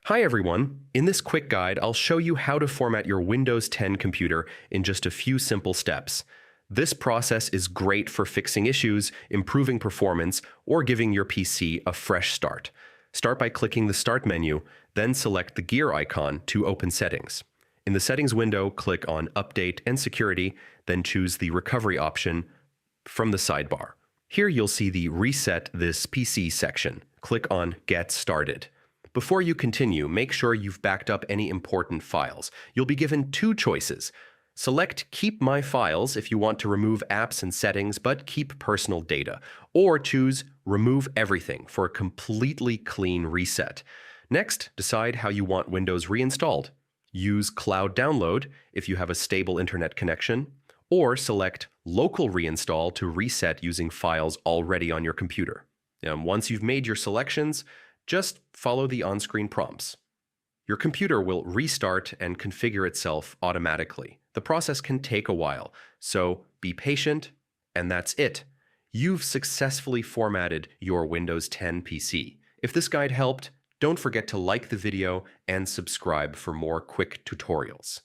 Hi everyone! In this quick guide, I'll show you how to format your Windows 10 computer in just a few simple steps. This process is great for fixing issues, improving performance, or giving your PC a fresh start. Start by clicking the Start menu, then select the gear icon to open Settings. In the Settings window, click on Update and Security, then choose the Recovery option from the sidebar. Here you'll see the Reset this PC section. Click on Get Started. Before you continue, make sure you've backed up any important files. You'll be given two choices. Select Keep My Files if you want to remove apps and settings but keep personal data, or choose Remove Everything for a completely clean reset. Next, decide how you want Windows reinstalled. Use Cloud Download if you have a stable internet connection, or select Local Reinstall to reset using files already on your computer. Once you've made your selections, just follow the on-screen prompts. Your computer will restart and configure itself automatically. The process can take a while, so be patient, and that's it. You've successfully formatted your Windows 10 PC. If this guide helped, don't forget to like the video and subscribe for more quick tutorials.